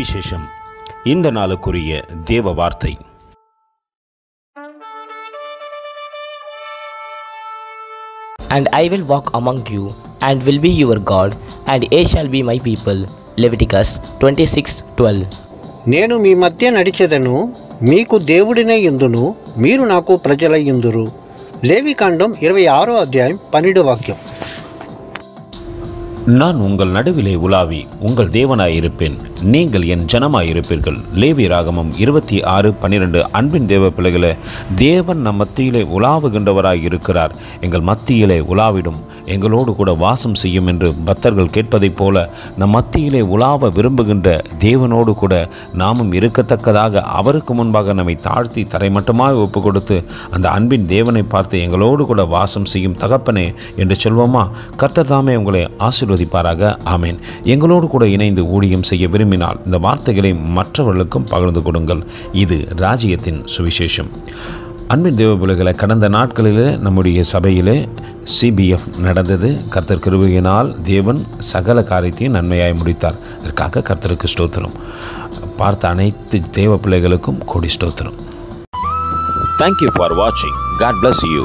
சுவிசேஷம். இந்த நாளுக்குரிய தேவ வார்த்தை. And I will walk among you, and will be your God, and ye shall be my people. Leviticus 26:12. నేను మీ మధ్య నడిచెదను, మీకు దేవుడినై యుందును, మీరు నాకు ప్రజలై యుందురు. లేవికాండం 26వ అధ్యాయం 12వ వాక్యం. நான் உங்கள் நடுவிலே உலாவி உங்கள் தேவனாயிருப்பேன், நீங்கள் என் ஜனமாயிருப்பீர்கள். லேவியராகமம் 26:12. அன்பின் தேவ பிள்ளைகளே, தேவன் நம் மத்தியிலே உலாவுகின்றவராய் இருக்கிறார். எங்கள் மத்தியிலே உலாவிடும், எங்களோடு கூட வாசம் செய்யும் என்று பக்தர்கள் கேட்பதைப் போல நம் மத்தியிலே உலாவ விரும்புகின்ற தேவனோடு கூட நாமும் இருக்கத்தக்கதாக அவருக்கு முன்பாக நம்மை தாழ்த்தி தரைமட்டமாக ஒப்பு கொடுத்து அந்த அன்பின் தேவனை பார்த்து எங்களோடு கூட வாசம் செய்யும் தகப்பனே என்று சொல்வோமா? கர்த்தர் தாமே உங்களை ஆசீர்வதிப்பாராக. ஆமேன். எங்களோடு கூட இணைந்து ஊழியம் செய்ய விரும்பினால் இந்த வார்த்தைகளை மற்றவர்களுக்கும் பகிர்ந்து கொடுங்கள். இது ராஜ்யத்தின் சுவிசேஷம். அன்பின் தேவ பிள்ளைகளை, கடந்த நாட்களிலே நம்முடைய சபையிலே CBF நடந்தது. கர்த்தர் கிருபையினால் தேவன் சகல காரியத்தையும் நன்மையாய் முடித்தார். அதற்காக கர்த்தருக்கு ஸ்தோத்திரம். பார்த்த அனைத்து தேவ பிள்ளைகளுக்கும் கோடி ஸ்தோத்திரம். Thank you for watching. God bless you.